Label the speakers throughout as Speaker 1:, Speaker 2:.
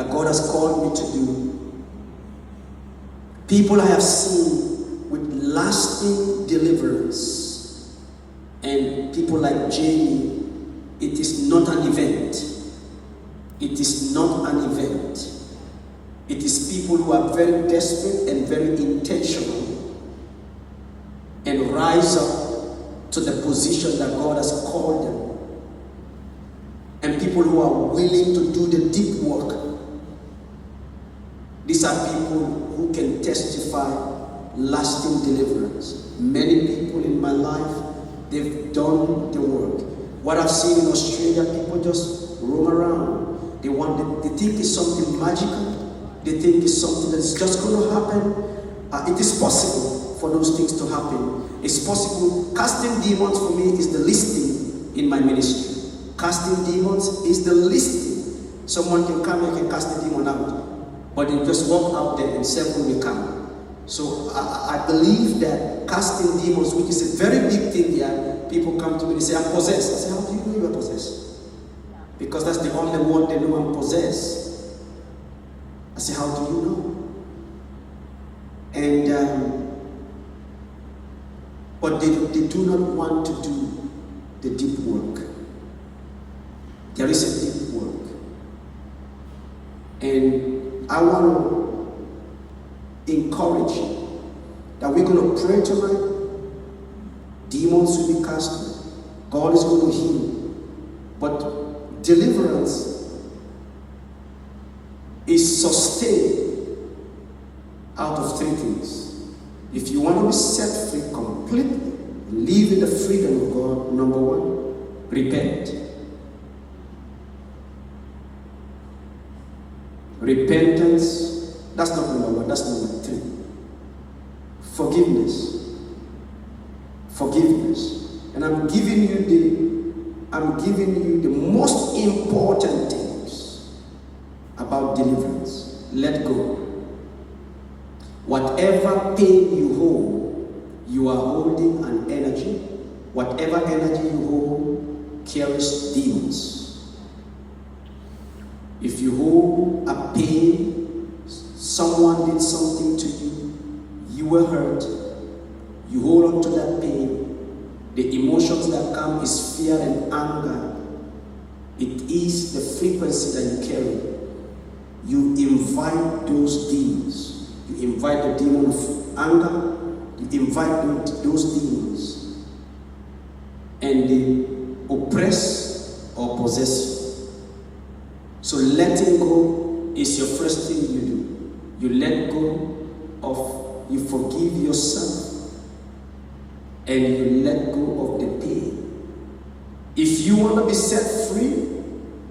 Speaker 1: that God has called me to do. People I have seen with lasting deliverance, and people like Jamie, it is not an event. It is not an event. It is people who are very desperate and very intentional and rise up to the position that God has called them. And people who are willing to do the deep work. These are people who can testify lasting deliverance. Many people in my life, they've done the work. What I've seen in Australia, people just roam around. They think it's something magical. They think it's something that's just going to happen. It is possible for those things to happen. It's possible. Casting demons for me is the least thing in my ministry. Casting demons is the least thing. Someone can come and can cast the demon out, but they just walk out there and several will come. So I believe that casting demons, which is a very big thing here, people come to me and say, I'm possessed. I say, how do you know you are possessed? Because that's the only word they know, I'm possessed. I say, how do you know? And but they do not want to do the deep work. There is a deep work. And I want to encourage you that we're going to pray tonight. Demons will be cast. God is going to heal. But deliverance is sustained out of three things. If you want to be set free completely, live in the freedom of God, number one, repent. Repentance, that's not number one, that's number three. Forgiveness. Forgiveness. And I'm giving you the most important things about deliverance. Let go. Whatever pain you hold, you are holding an energy. Whatever energy you hold carries demons. If you hold a pain, someone did something to you, you were hurt, you hold on to that pain, the emotions that come is fear and anger. It is the frequency that you carry. You invite those demons. You invite the demon of anger, you invite those demons, and they oppress or possess you. So letting go is your first thing you do. You let go of, you forgive yourself, and you let go of the pain. If you want to be set free,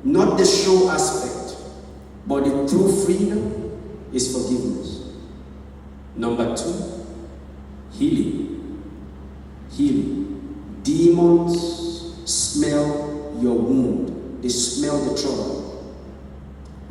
Speaker 1: not the show aspect, but the true freedom is forgiveness. Number two, healing. Healing. Demons smell your wound. They smell the trouble.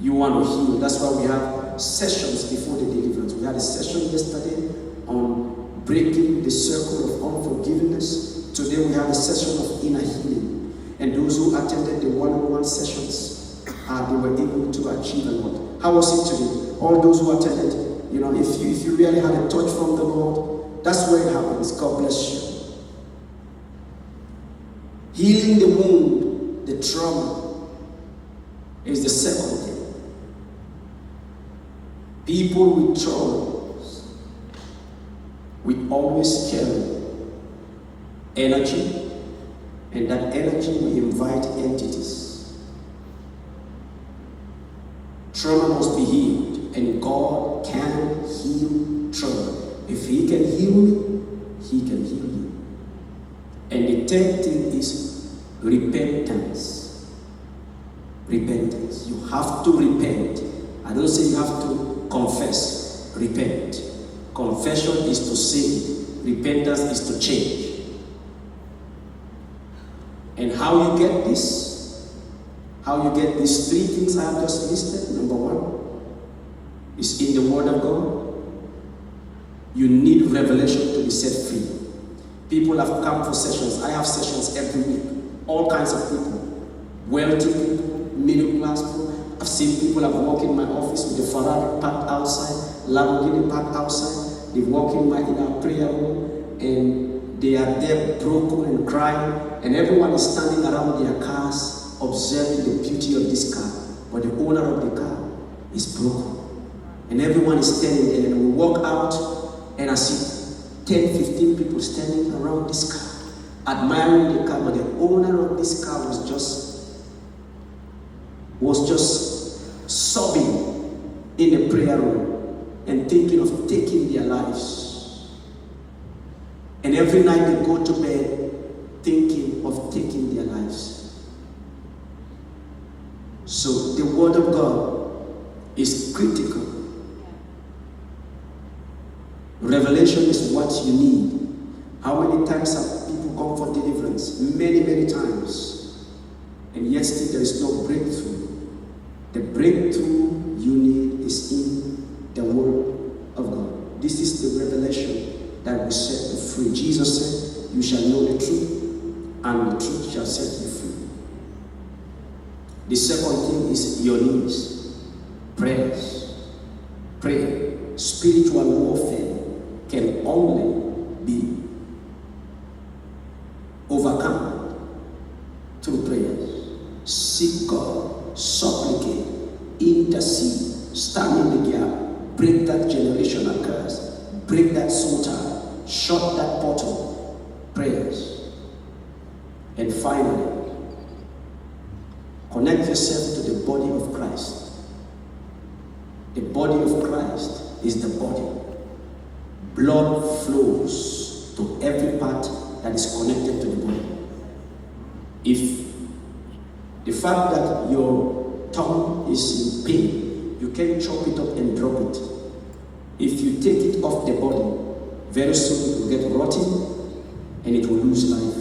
Speaker 1: You want to heal. That's why we have sessions before the deliverance. We had a session yesterday on breaking the circle of unforgiveness. Today we have a session of inner healing. And those who attended the one-on-one sessions, they were able to achieve a lot. How was it today? All those who attended, if you really had a touch from the Lord, that's where it happens. God bless you. Healing the wound, the trauma, is the second thing. People with traumas, we always carry energy, and that energy we invite entities. Trauma must be healed, and God can heal trauma. If He can heal me, He can heal you. And the third thing is repentance. Repentance. You have to repent. I don't say you have to confess. Repent. Confession is to say. Repentance is to change. And how you get this? How you get these three things I have just listed? Number one is in the Word of God. You need revelation to be set free. People have come for sessions. I have sessions every week. All kinds of people. Wealthy people, middle class people. I've seen people have walked in my office with the Ferrari parked outside, Lamborghini parked outside. They walk in our prayer room and they are there broken and crying, and everyone is standing around their cars observing the beauty of this car. But the owner of the car is broken. And everyone is standing there, and we walk out and I see 10, 15 people standing around this car, admiring the car, but the owner of this car was just sobbing in the prayer room and thinking of taking their lives. And every night they go to bed thinking of taking their lives. So the word of God is critical. Revelation is what you need. How many times have people come for deliverance? Many, many times. And yet still there is no breakthrough. The breakthrough you need is in the word of God. This is the revelation that will set you free. Jesus said, you shall know the truth, and the truth shall set you free. The second thing is your needs. Prayers. Prayer. Spiritual warfare can only be overcome through prayers. Seek God, supplicate, intercede, stand in the gap, break that generational curse, break that soul tie, shut that portal. Prayers. And finally, connect yourself to the body of Christ. The body of Christ is the body. Blood flows to every part that is connected to the body. If the fact that your tongue is in pain, you can chop it up and drop it. If you take it off the body, very soon it will get rotten and it will lose life.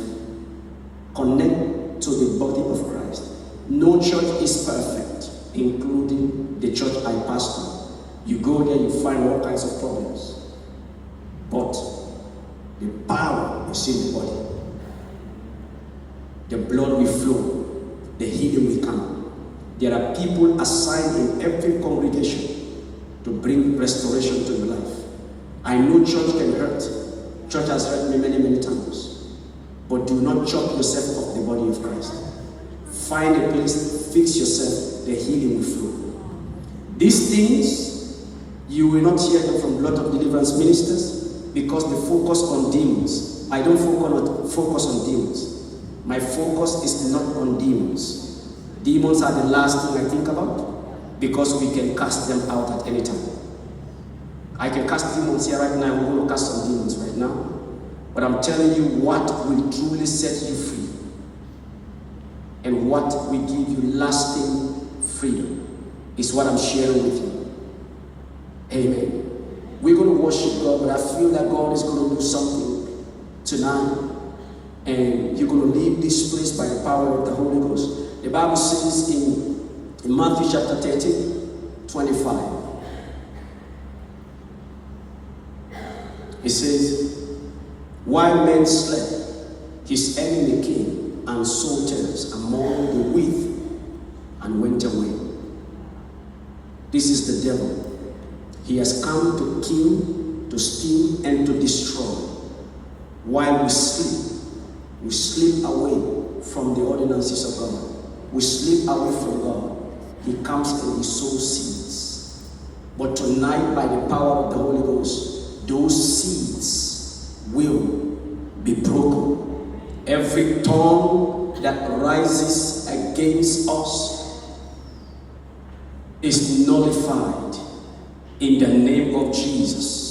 Speaker 1: Connect to the body of Christ. No church is perfect, including the church I pastor. You go there, you find all kinds of problems. But the power is in the body. The blood will flow. The healing will come. There are people assigned in every congregation to bring restoration to your life. I know church can hurt. Church has hurt me many, many times. But do not chop yourself off the body of Christ. Find a place, fix yourself, the healing will flow. These things, you will not hear them from a lot of deliverance ministers, because they focus on demons. I don't focus on demons. My focus is not on demons. Demons are the last thing I think about, because we can cast them out at any time. I can cast demons here right now. We're going to cast some demons right now. But I'm telling you what will truly set you free and what will give you lasting freedom is what I'm sharing with you. Amen. We're going to worship God, but I feel that God is going to do something tonight. And you're going to leave this place by the power of the Holy Ghost. The Bible says in Matthew chapter 13, 25. It says, while men slept, his enemy came and sowed tares among the wheat and went away. This is the devil. He has come to kill, to steal, and to destroy. While we sleep away from the ordinances of God. We sleep away from God. He comes and he sows seeds. But tonight, by the power of the Holy Ghost, those seeds will be broken. Every tongue that rises against us is nullified in the name of Jesus.